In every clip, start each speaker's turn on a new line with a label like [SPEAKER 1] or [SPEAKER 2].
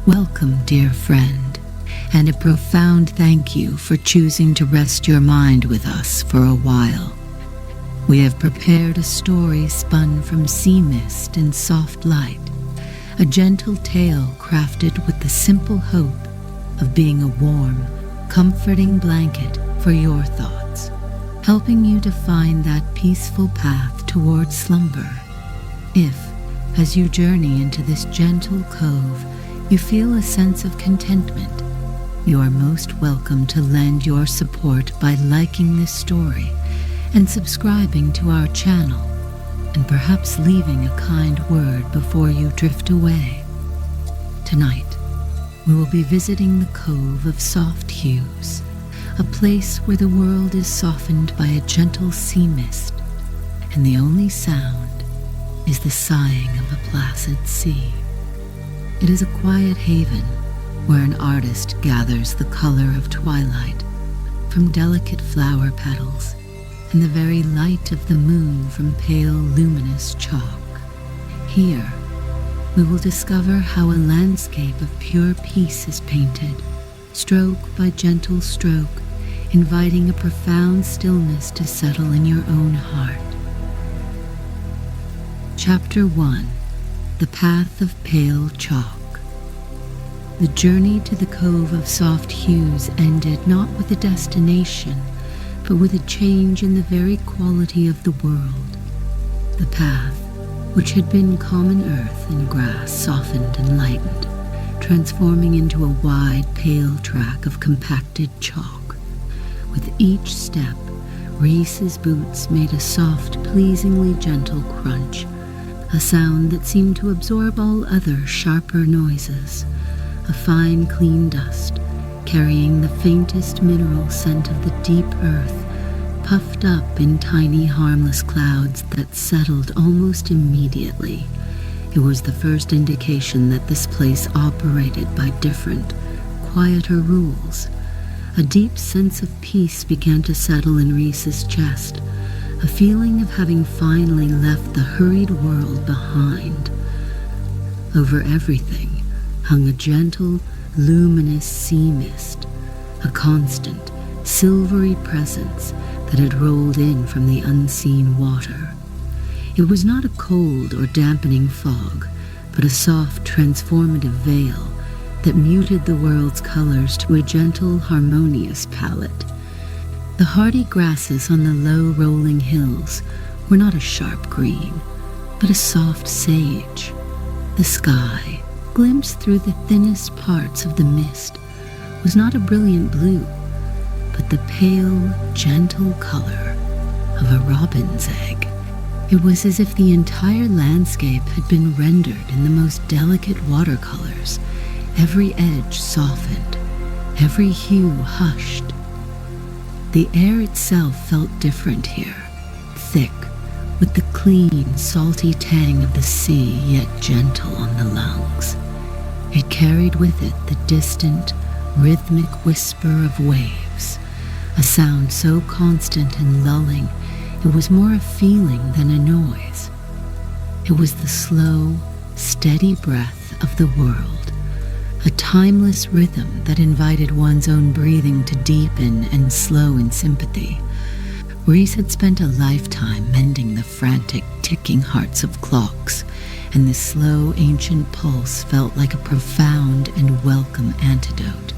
[SPEAKER 1] Welcome, dear friend, and a profound thank you for choosing to rest your mind with us for a while. We have prepared a story spun from sea mist and soft light, a gentle tale crafted with the simple hope of being a warm, comforting blanket for your thoughts, helping you to find that peaceful path towards slumber. If, as you journey into this gentle cove, you feel a sense of contentment, you are most welcome to lend your support by liking this story and subscribing to our channel, and perhaps leaving a kind word before you drift away. Tonight, we will be visiting the Cove of Soft Hues, a place where the world is softened by a gentle sea mist, and the only sound is the sighing of a placid sea. It is a quiet haven where an artist gathers the color of twilight from delicate flower petals and the very light of the moon from pale luminous chalk. Here, we will discover how a landscape of pure peace is painted, stroke by gentle stroke, inviting a profound stillness to settle in your own heart. Chapter 1: The Path of Pale Chalk. The journey to the Cove of Soft Hues ended not with a destination, but with a change in the very quality of the world. The path, which had been common earth and grass, softened and lightened, transforming into a wide, pale track of compacted chalk. With each step, Reese's boots made a soft, pleasingly gentle crunch, a sound that seemed to absorb all other sharper noises, a fine, clean dust, carrying the faintest mineral scent of the deep earth, puffed up in tiny, harmless clouds that settled almost immediately. It was the first indication that this place operated by different, quieter rules. A deep sense of peace began to settle in Reese's chest, a feeling of having finally left the hurried world behind. Over everything hung a gentle, luminous sea mist, a constant, silvery presence that had rolled in from the unseen water. It was not a cold or dampening fog, but a soft, transformative veil that muted the world's colors to a gentle, harmonious palette. The hardy grasses on the low rolling hills were not a sharp green, but a soft sage. The sky, glimpsed through the thinnest parts of the mist, was not a brilliant blue, but the pale, gentle color of a robin's egg. It was as if the entire landscape had been rendered in the most delicate watercolors, every edge softened, every hue hushed. The air itself felt different here, thick, with the clean, salty tang of the sea, yet gentle on the lungs. It carried with it the distant, rhythmic whisper of waves, a sound so constant and lulling it was more a feeling than a noise. It was the slow, steady breath of the world, a timeless rhythm that invited one's own breathing to deepen and slow in sympathy. Reese had spent a lifetime mending the frantic, ticking hearts of clocks, and this slow, ancient pulse felt like a profound and welcome antidote.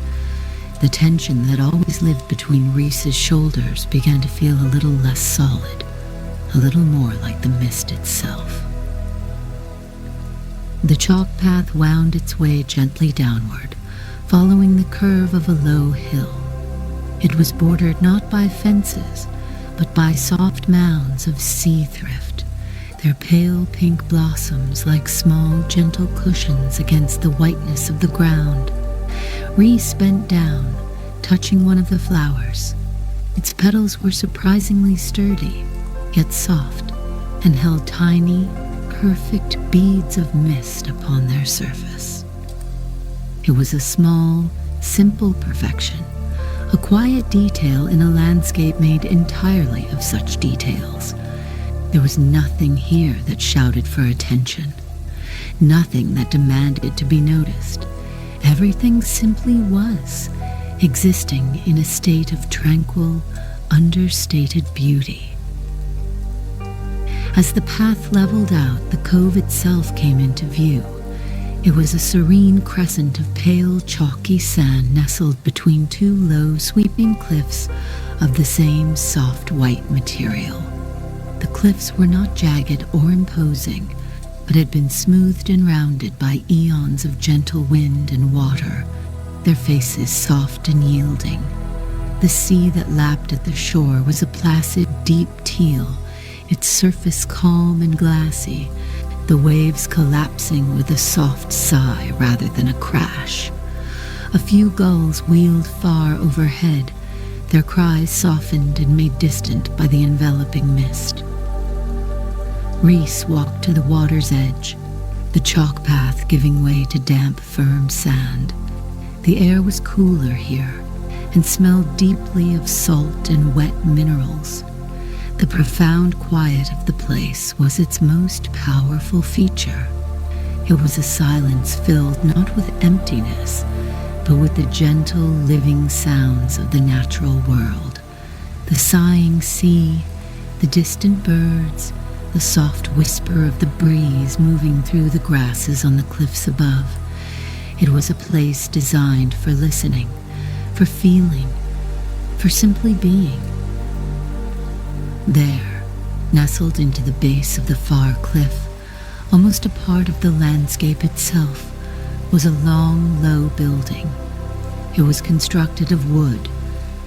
[SPEAKER 1] The tension that always lived between Reese's shoulders began to feel a little less solid, a little more like the mist itself. The chalk path wound its way gently downward, following the curve of a low hill. It was bordered not by fences, but by soft mounds of sea thrift, their pale pink blossoms like small, gentle cushions against the whiteness of the ground. Reese bent down, touching one of the flowers. Its petals were surprisingly sturdy, yet soft, and held tiny, perfect beads of mist upon their surface. It was a small, simple perfection, a quiet detail in a landscape made entirely of such details. There was nothing here that shouted for attention, nothing that demanded to be noticed. Everything simply was, existing in a state of tranquil, understated beauty. As the path leveled out, the cove itself came into view. It was a serene crescent of pale, chalky sand nestled between two low, sweeping cliffs of the same soft white material. The cliffs were not jagged or imposing, but had been smoothed and rounded by eons of gentle wind and water, their faces soft and yielding. The sea that lapped at the shore was a placid, deep teal, its surface calm and glassy, the waves collapsing with a soft sigh rather than a crash. A few gulls wheeled far overhead, their cries softened and made distant by the enveloping mist. Reese walked to the water's edge, the chalk path giving way to damp, firm sand. The air was cooler here and smelled deeply of salt and wet minerals. The profound quiet of the place was its most powerful feature. It was a silence filled not with emptiness, but with the gentle, living sounds of the natural world. The sighing sea, the distant birds, the soft whisper of the breeze moving through the grasses on the cliffs above. It was a place designed for listening, for feeling, for simply being. There, nestled into the base of the far cliff, almost a part of the landscape itself, was a long, low building. It was constructed of wood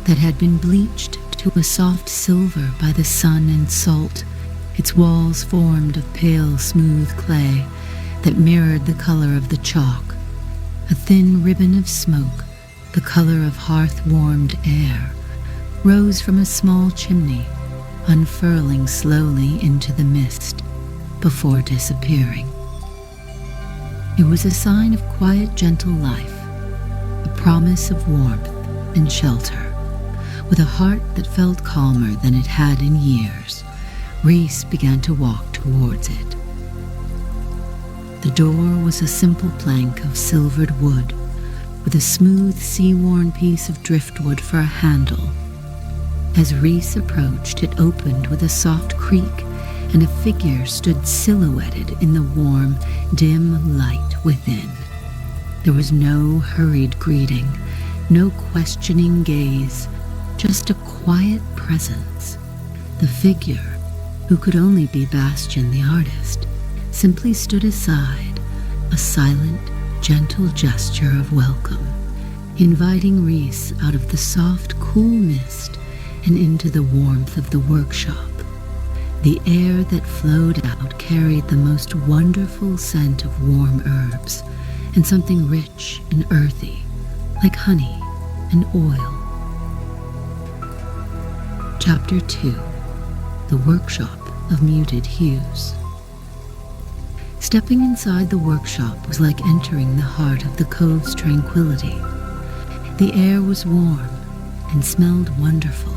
[SPEAKER 1] that had been bleached to a soft silver by the sun and salt, its walls formed of pale, smooth clay that mirrored the color of the chalk. A thin ribbon of smoke, the color of hearth-warmed air, rose from a small chimney, unfurling slowly into the mist before disappearing. It was a sign of quiet, gentle life, a promise of warmth and shelter. With a heart that felt calmer than it had in years, Reese began to walk towards it. The door was a simple plank of silvered wood, with a smooth, sea-worn piece of driftwood for a handle. As Reese approached, it opened with a soft creak, and a figure stood silhouetted in the warm, dim light within. There was no hurried greeting, no questioning gaze, just a quiet presence. The figure, who could only be Bastian the artist, simply stood aside, a silent, gentle gesture of welcome, inviting Reese out of the soft, cool mist and into the warmth of the workshop. The air that flowed out carried the most wonderful scent of warm herbs and something rich and earthy, like honey and oil. Chapter 2. The Workshop of Muted Hues. Stepping inside the workshop was like entering the heart of the cove's tranquility. The air was warm and smelled wonderful,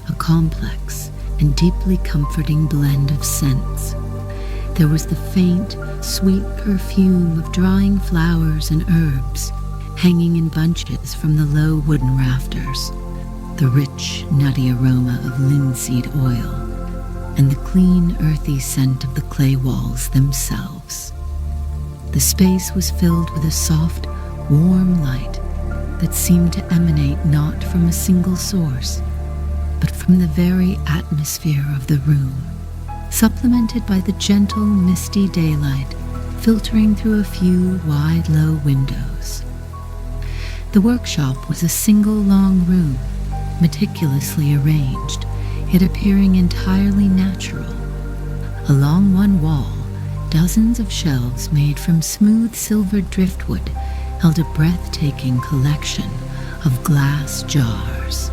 [SPEAKER 1] a complex and deeply comforting blend of scents. There was the faint, sweet perfume of drying flowers and herbs hanging in bunches from the low wooden rafters, the rich, nutty aroma of linseed oil, and the clean, earthy scent of the clay walls themselves. The space was filled with a soft, warm light that seemed to emanate not from a single source, but from the very atmosphere of the room, supplemented by the gentle, misty daylight filtering through a few wide, low windows. The workshop was a single long room, meticulously arranged, yet appearing entirely natural. Along one wall, dozens of shelves made from smooth silvered driftwood held a breathtaking collection of glass jars.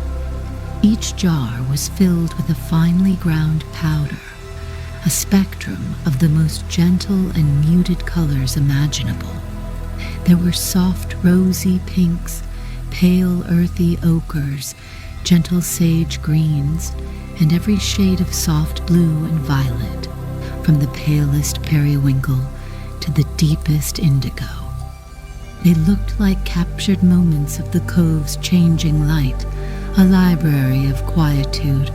[SPEAKER 1] Each jar was filled with a finely ground powder, a spectrum of the most gentle and muted colors imaginable. There were soft rosy pinks, pale earthy ochres, gentle sage greens, and every shade of soft blue and violet, from the palest periwinkle to the deepest indigo. They looked like captured moments of the cove's changing light, a library of quietude.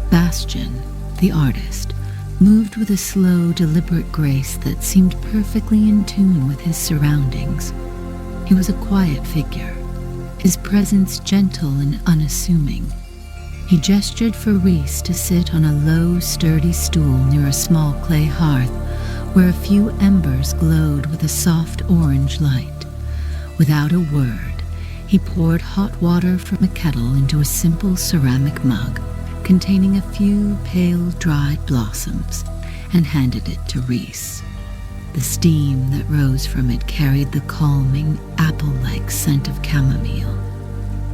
[SPEAKER 1] Bastian, the artist, moved with a slow, deliberate grace that seemed perfectly in tune with his surroundings. He was a quiet figure, his presence gentle and unassuming. He gestured for Rhys to sit on a low, sturdy stool near a small clay hearth where a few embers glowed with a soft orange light. Without a word, he poured hot water from a kettle into a simple ceramic mug containing a few pale, dried blossoms and handed it to Rhys. The steam that rose from it carried the calming, apple-like scent of chamomile,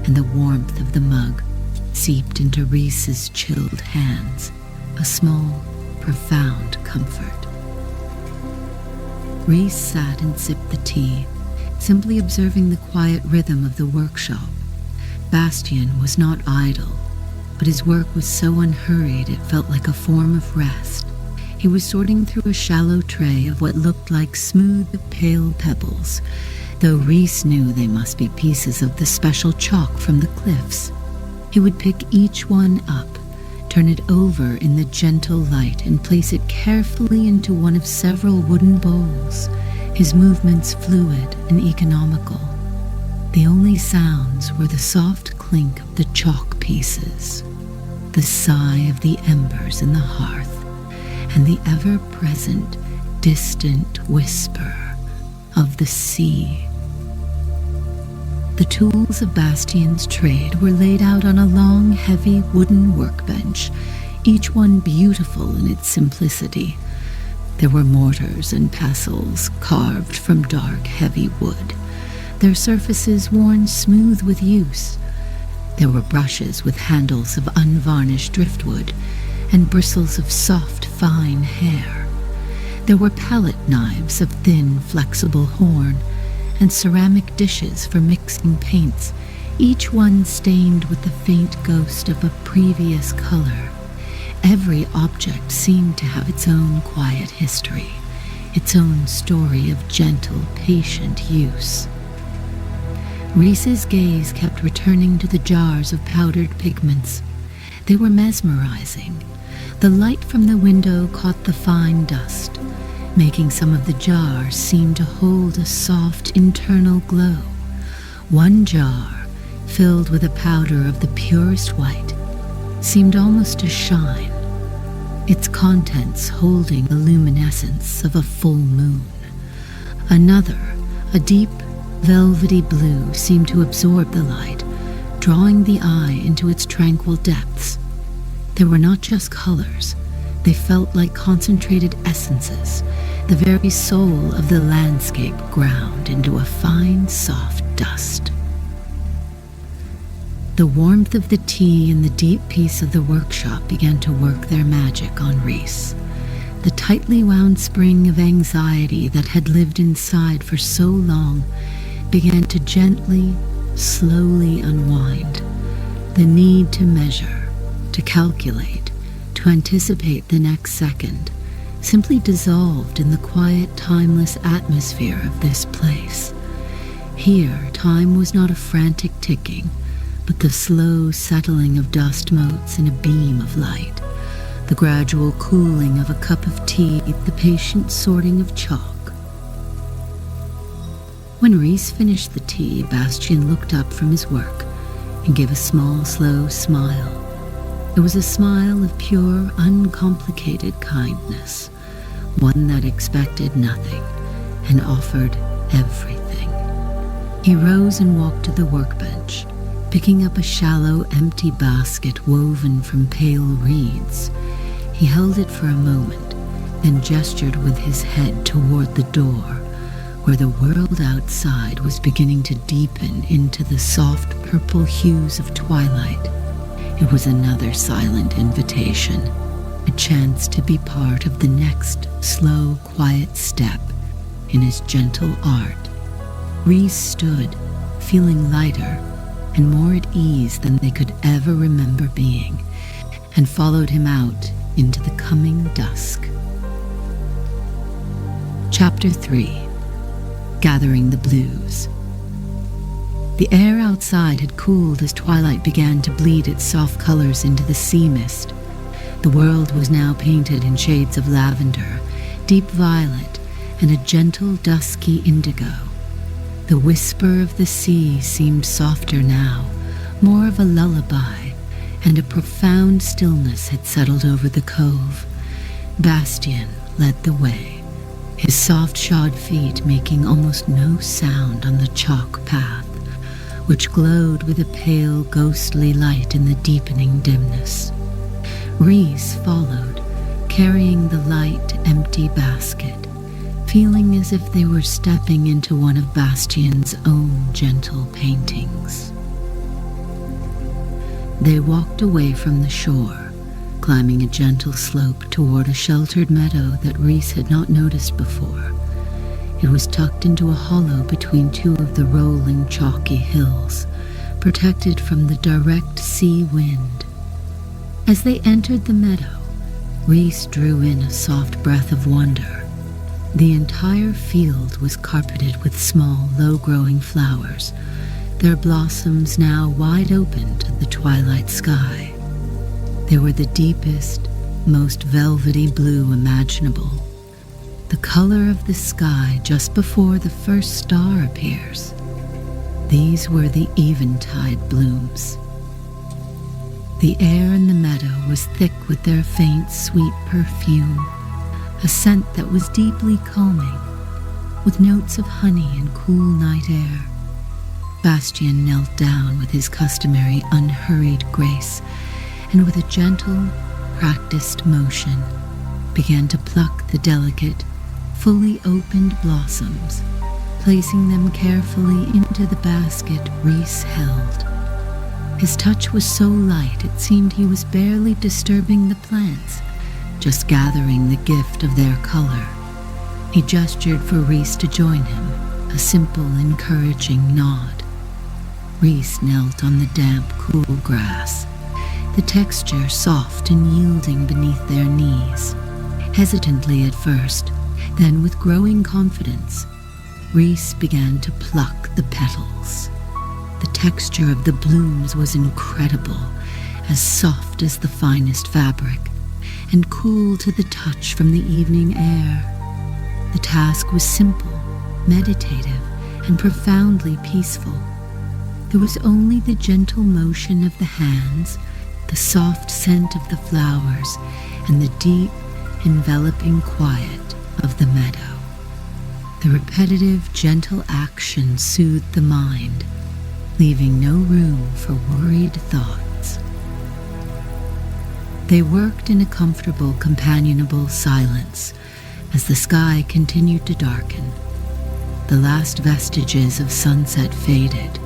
[SPEAKER 1] and the warmth of the mug seeped into Rhys's chilled hands, a small, profound comfort. Rhys sat and sipped the tea, simply observing the quiet rhythm of the workshop. Bastian was not idle, but his work was so unhurried it felt like a form of rest. He was sorting through a shallow tray of what looked like smooth, pale pebbles, though Rhys knew they must be pieces of the special chalk from the cliffs. He would pick each one up, turn it over in the gentle light, and place it carefully into one of several wooden bowls, his movements fluid and economical. The only sounds were the soft clink of the chalk pieces, the sigh of the embers in the hearth, and the ever-present, distant whisper of the sea. The tools of Bastian's trade were laid out on a long, heavy wooden workbench, each one beautiful in its simplicity. There were mortars and pestles carved from dark, heavy wood, their surfaces worn smooth with use. There were brushes with handles of unvarnished driftwood and bristles of soft, fine hair. There were palette knives of thin, flexible horn, and ceramic dishes for mixing paints, each one stained with the faint ghost of a previous color. Every object seemed to have its own quiet history, its own story of gentle, patient use. Rhys's gaze kept returning to the jars of powdered pigments. They were mesmerizing. The light from the window caught the fine dust, making some of the jars seem to hold a soft internal glow. One jar, filled with a powder of the purest white, seemed almost to shine, its contents holding the luminescence of a full moon. Another, a deep, velvety blue, seemed to absorb the light, drawing the eye into its tranquil depths. There were not just colors, they felt like concentrated essences, the very soul of the landscape ground into a fine, soft dust. The warmth of the tea and the deep peace of the workshop began to work their magic on Rhys. The tightly wound spring of anxiety that had lived inside for so long began to gently, slowly unwind. The need to measure, to calculate, to anticipate the next second simply dissolved in the quiet, timeless atmosphere of this place. Here, time was not a frantic ticking, but the slow settling of dust motes in a beam of light, the gradual cooling of a cup of tea, the patient sorting of chalk. When Rhys finished the tea, Bastian looked up from his work and gave a small, slow smile. It was a smile of pure, uncomplicated kindness, one that expected nothing and offered everything. He rose and walked to the workbench, picking up a shallow, empty basket woven from pale reeds. He held it for a moment, then gestured with his head toward the door, where the world outside was beginning to deepen into the soft purple hues of twilight. It was another silent invitation, a chance to be part of the next slow, quiet step in his gentle art. Rhys stood, feeling lighter and more at ease than they could ever remember being, and followed him out into the coming dusk. Chapter 3. gathering the blues. The air outside had cooled as twilight began to bleed its soft colors into the sea mist. The world was now painted in shades of lavender, deep violet, and a gentle dusky indigo. The whisper of the sea seemed softer now, more of a lullaby, and a profound stillness had settled over the cove. Bastien led the way, his soft-shod feet making almost no sound on the chalk path, which glowed with a pale, ghostly light in the deepening dimness. Rhys followed, carrying the light, empty basket, feeling as if they were stepping into one of Bastien's own gentle paintings. They walked away from the shore, climbing a gentle slope toward a sheltered meadow that Rhys had not noticed before. It was tucked into a hollow between two of the rolling, chalky hills, protected from the direct sea wind. As they entered the meadow, Rhys drew in a soft breath of wonder. The entire field was carpeted with small, low-growing flowers, their blossoms now wide open to the twilight sky. They were the deepest, most velvety blue imaginable, the color of the sky just before the first star appears. These were the eventide blooms. The air in the meadow was thick with their faint, sweet perfume, a scent that was deeply calming, with notes of honey and cool night air. Bastien knelt down with his customary unhurried grace, and with a gentle, practiced motion, began to pluck the delicate, fully opened blossoms, placing them carefully into the basket Rhys held. His touch was so light it seemed he was barely disturbing the plants, just gathering the gift of their color. He gestured for Rhys to join him, a simple, encouraging nod. Rhys knelt on the damp, cool grass, the texture soft and yielding beneath their knees. Hesitantly at first, then with growing confidence, Rhys began to pluck the petals. The texture of the blooms was incredible, as soft as the finest fabric, and cool to the touch from the evening air. The task was simple, meditative, and profoundly peaceful. There was only the gentle motion of the hands, the soft scent of the flowers, and the deep, enveloping quiet of the meadow. The repetitive, gentle action soothed the mind, leaving no room for worried thoughts. They worked in a comfortable, companionable silence as the sky continued to darken. The last vestiges of sunset faded,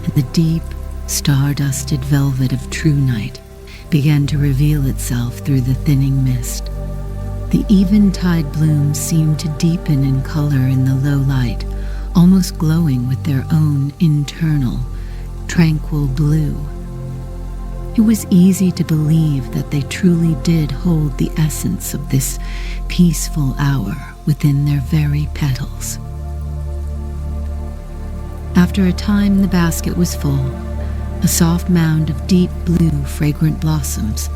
[SPEAKER 1] and the deep, star-dusted velvet of true night began to reveal itself through the thinning mist. The eventide blooms seemed to deepen in color in the low light, almost glowing with their own internal, tranquil blue. It was easy to believe that they truly did hold the essence of this peaceful hour within their very petals. After a time, the basket was full, a soft mound of deep blue, fragrant blossoms.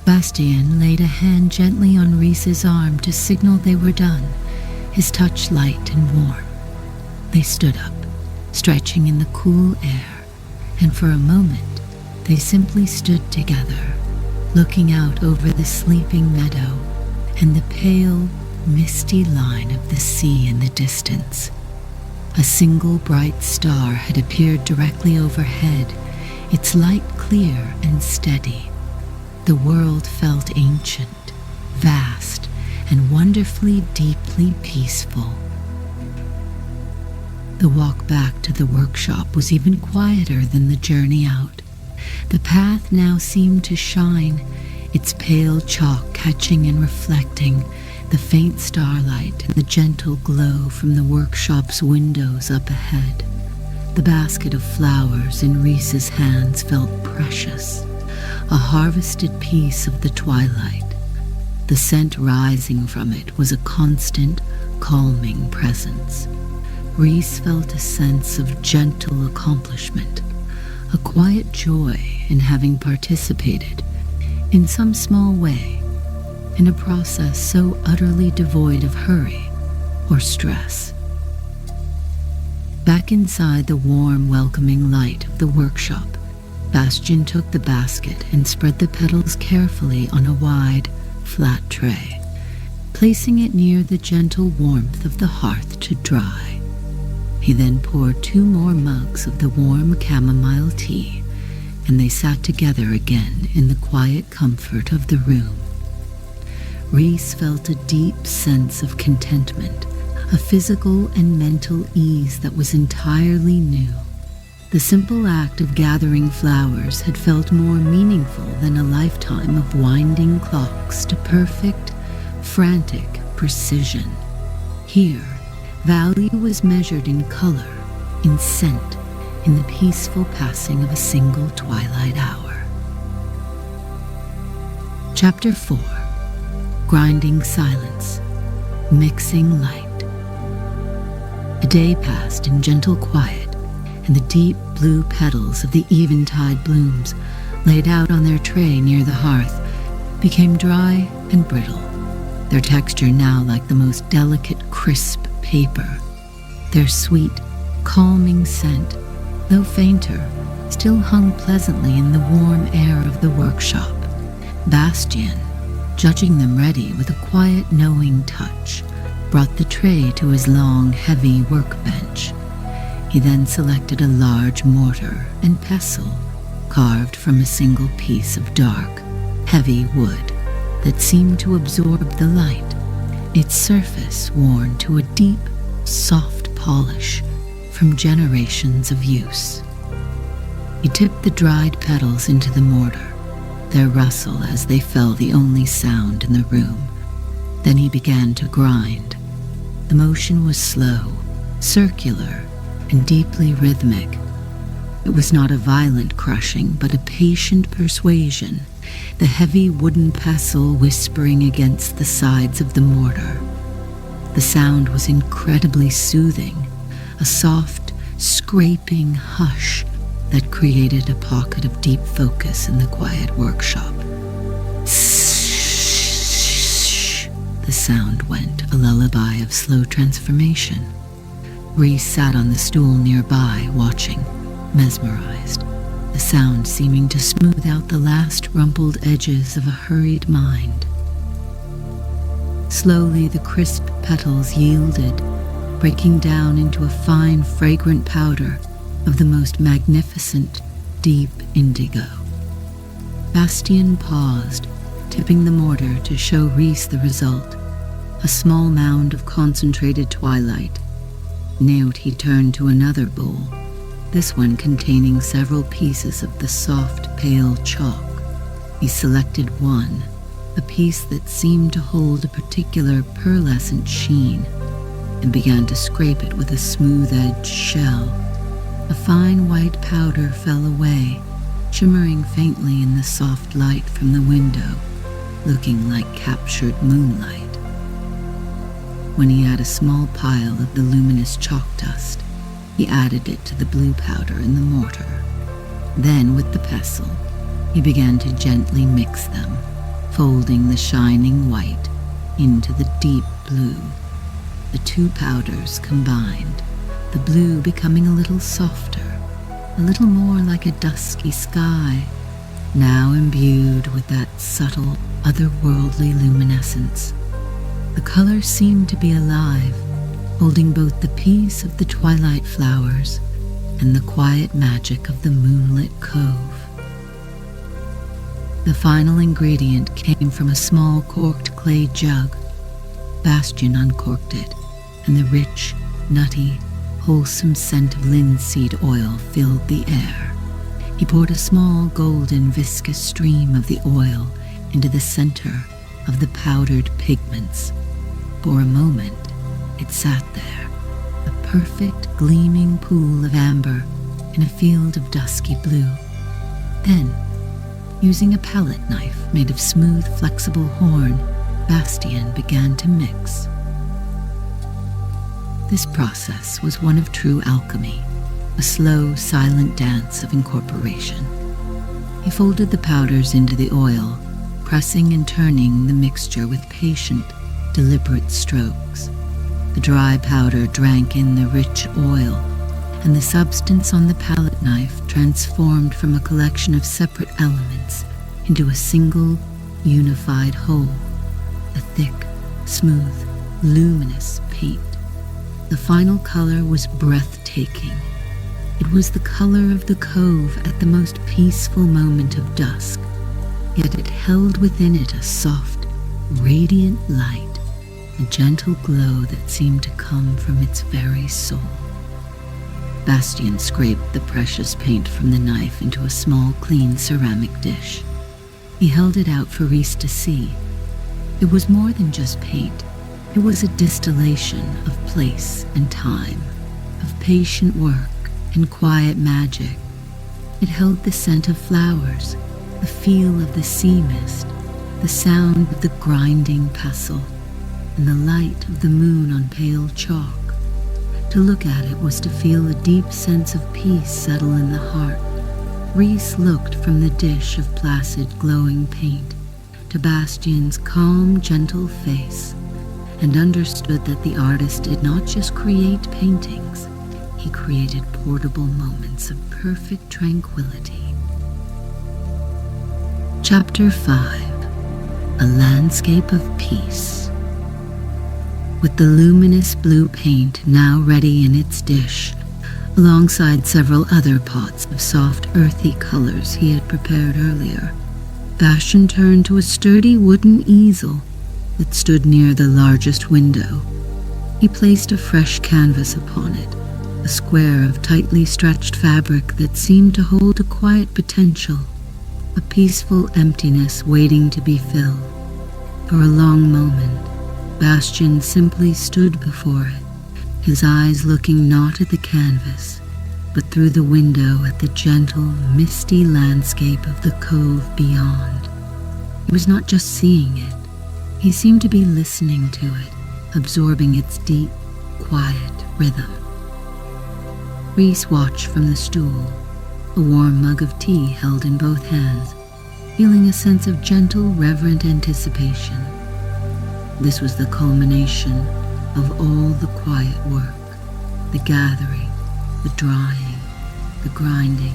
[SPEAKER 1] Bastien laid a hand gently on Rhys's arm to signal they were done, his touch light and warm. They stood up, stretching in the cool air, and for a moment they simply stood together, looking out over the sleeping meadow and the pale, misty line of the sea in the distance. A single bright star had appeared directly overhead, its light clear and steady. The world felt ancient, vast, and wonderfully deeply peaceful. The walk back to the workshop was even quieter than the journey out. The path now seemed to shine, its pale chalk catching and reflecting the faint starlight and the gentle glow from the workshop's windows up ahead. The basket of flowers in Rhys's hands felt precious, a harvested piece of the twilight. The scent rising from it was a constant, calming presence. Rhys felt a sense of gentle accomplishment, a quiet joy in having participated, in some small way, in a process so utterly devoid of hurry or stress. Back inside the warm, welcoming light of the workshop, Bastian took the basket and spread the petals carefully on a wide, flat tray, placing it near the gentle warmth of the hearth to dry. He then poured 2 more mugs of the warm chamomile tea, and they sat together again in the quiet comfort of the room. Rhys felt a deep sense of contentment, a physical and mental ease that was entirely new. The simple act of gathering flowers had felt more meaningful than a lifetime of winding clocks to perfect, frantic precision. Here, value was measured in color, in scent, in the peaceful passing of a single twilight hour. Chapter 4. Grinding silence, mixing light. A day passed in gentle quiet, and the deep blue petals of the eventide blooms, laid out on their tray near the hearth, became dry and brittle, their texture now like the most delicate, crisp paper. Their sweet, calming scent, though fainter, still hung pleasantly in the warm air of the workshop. Bastian, judging them ready with a quiet, knowing touch, brought the tray to his long, heavy workbench. He then selected a large mortar and pestle, carved from a single piece of dark, heavy wood that seemed to absorb the light, its surface worn to a deep, soft polish from generations of use. He tipped the dried petals into the mortar, their rustle as they fell the only sound in the room. Then he began to grind. The motion was slow, circular, and deeply rhythmic. It was not a violent crushing, but a patient persuasion, the heavy wooden pestle whispering against the sides of the mortar. The sound was incredibly soothing, a soft, scraping hush that created a pocket of deep focus in the quiet workshop. The sound went, a lullaby of slow transformation. Rhys sat on the stool nearby, watching, mesmerized, the sound seeming to smooth out the last rumpled edges of a hurried mind. Slowly the crisp petals yielded, breaking down into a fine, fragrant powder of the most magnificent, deep indigo. Bastian paused, tipping the mortar to show Rhys the result, a small mound of concentrated twilight. Note he turned to another bowl, this one containing several pieces of the soft, pale chalk. He selected one, a piece that seemed to hold a particular pearlescent sheen, and began to scrape it with a smooth-edged shell. A fine white powder fell away, shimmering faintly in the soft light from the window, looking like captured moonlight. When he had a small pile of the luminous chalk dust, he added it to the blue powder in the mortar. Then, with the pestle, he began to gently mix them, folding the shining white into the deep blue. The 2 powders combined, the blue becoming a little softer, a little more like a dusky sky, now imbued with that subtle, otherworldly luminescence. The color seemed to be alive, holding both the peace of the twilight flowers and the quiet magic of the moonlit cove. The final ingredient came from a small corked clay jug. Bastian uncorked it, and the rich, nutty, wholesome scent of linseed oil filled the air. He poured a small golden viscous stream of the oil into the center of the powdered pigments. For a moment, it sat there, a perfect gleaming pool of amber in a field of dusky blue. Then, using a palette knife made of smooth, flexible horn, Bastian began to mix. This process was one of true alchemy, a slow, silent dance of incorporation. He folded the powders into the oil, pressing and turning the mixture with patient, deliberate strokes. The dry powder drank in the rich oil, and the substance on the palette knife transformed from a collection of separate elements into a single, unified whole, a thick, smooth, luminous paint. The final color was breathtaking. It was the color of the cove at the most peaceful moment of dusk, yet it held within it a soft, radiant light, a gentle glow that seemed to come from its very soul. Bastien scraped the precious paint from the knife into a small, clean ceramic dish. He held it out for Hues to see. It was more than just paint. It was a distillation of place and time, of patient work and quiet magic. It held the scent of flowers, the feel of the sea mist, the sound of the grinding pestle, and the light of the moon on pale chalk. To look at it was to feel a deep sense of peace settle in the heart. Hues looked from the dish of placid, glowing paint to Bastien's calm, gentle face, and understood that the artist did not just create paintings, he created portable moments of perfect tranquility. Chapter 5. A Landscape of Peace. With the luminous blue paint now ready in its dish, alongside several other pots of soft, earthy colors he had prepared earlier, Bastien turned to a sturdy wooden easel that stood near the largest window. He placed a fresh canvas upon it, a square of tightly stretched fabric that seemed to hold a quiet potential, a peaceful emptiness waiting to be filled. For a long moment, Bastien simply stood before it, his eyes looking not at the canvas, but through the window at the gentle, misty landscape of the cove beyond. He was not just seeing it, he seemed to be listening to it, absorbing its deep, quiet rhythm. Hues watched from the stool, a warm mug of tea held in both hands, feeling a sense of gentle, reverent anticipation. This was the culmination of all the quiet work, the gathering, the drying, the grinding,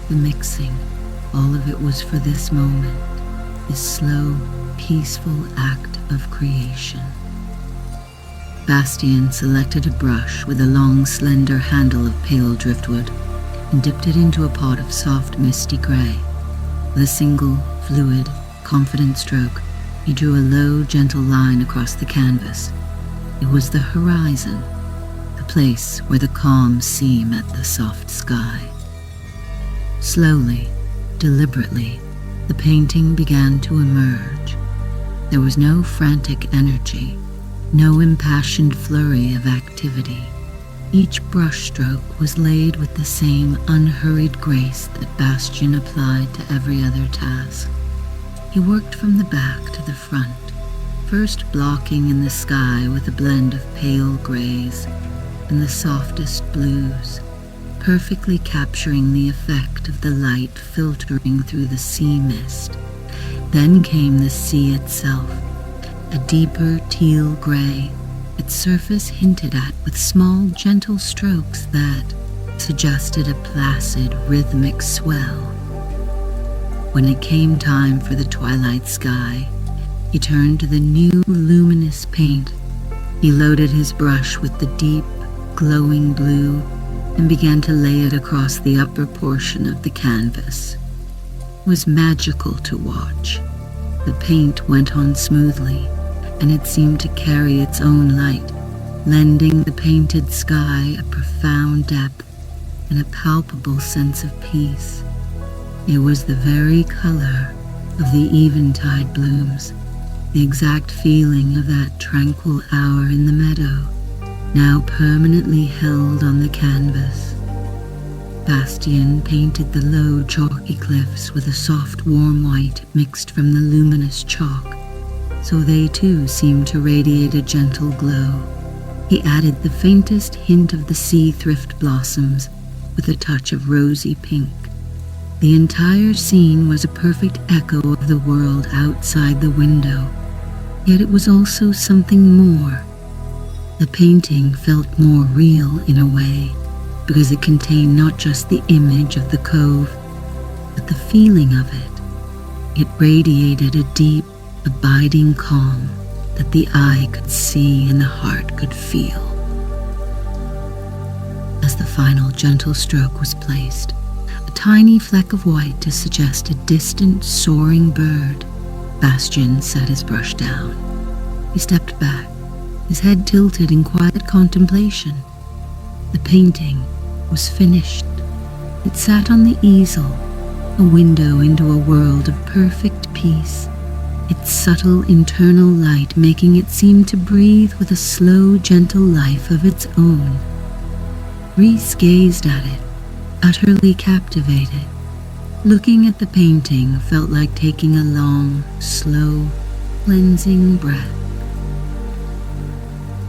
[SPEAKER 1] the mixing. All of it was for this moment, this slow, peaceful act of creation. Bastien selected a brush with a long, slender handle of pale driftwood and dipped it into a pot of soft, misty gray. With a single, fluid, confident stroke, he drew a low, gentle line across the canvas. It was the horizon, the place where the calm sea met the soft sky. Slowly, deliberately, the painting began to emerge. There was no frantic energy, no impassioned flurry of activity. Each brushstroke was laid with the same unhurried grace that Bastien applied to every other task. He worked from the back to the front, first blocking in the sky with a blend of pale grays and the softest blues, perfectly capturing the effect of the light filtering through the sea mist. Then came the sea itself, a deeper teal gray, its surface hinted at with small, gentle strokes that suggested a placid, rhythmic swell. When it came time for the twilight sky, he turned to the new luminous paint. He loaded his brush with the deep, glowing blue and began to lay it across the upper portion of the canvas. It was magical to watch. The paint went on smoothly, and it seemed to carry its own light, lending the painted sky a profound depth and a palpable sense of peace. It was the very color of the eventide blooms, the exact feeling of that tranquil hour in the meadow, now permanently held on the canvas. Bastien painted the low, chalky cliffs with a soft, warm white mixed from the luminous chalk, so they too seemed to radiate a gentle glow. He added the faintest hint of the sea thrift blossoms with a touch of rosy pink. The entire scene was a perfect echo of the world outside the window, yet it was also something more. The painting felt more real in a way, because it contained not just the image of the cove, but the feeling of it. It radiated a deep, abiding calm that the eye could see and the heart could feel. As the final gentle stroke was placed, a tiny fleck of white to suggest a distant, soaring bird, Bastian set his brush down. He stepped back, his head tilted in quiet contemplation. The painting was finished. It sat on the easel, a window into a world of perfect peace, its subtle internal light making it seem to breathe with a slow, gentle life of its own. Rhys gazed at it, utterly captivated. Looking at the painting felt like taking a long, slow, cleansing breath.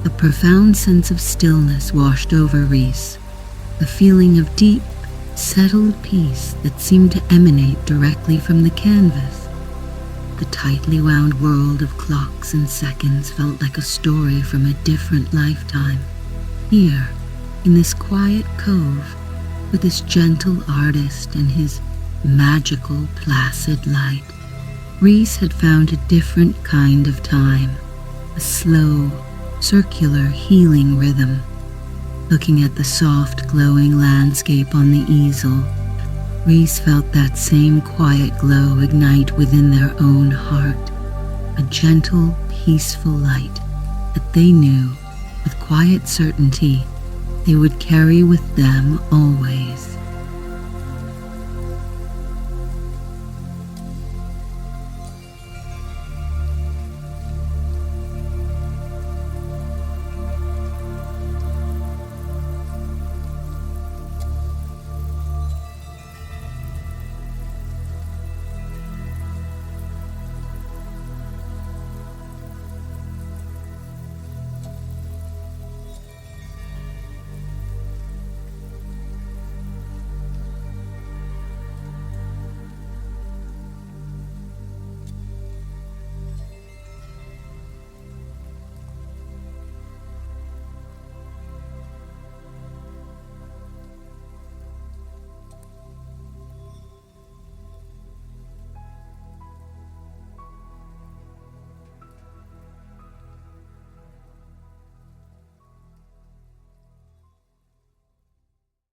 [SPEAKER 1] A profound sense of stillness washed over Rhys, a feeling of deep, settled peace that seemed to emanate directly from the canvas. The tightly wound world of clocks and seconds felt like a story from a different lifetime. Here, in this quiet cove, with this gentle artist and his magical, placid light, Rhys had found a different kind of time, a slow, circular, healing rhythm. Looking at the soft, glowing landscape on the easel, Rhys felt that same quiet glow ignite within their own heart, a gentle, peaceful light that they knew, with quiet certainty, they would carry with them always.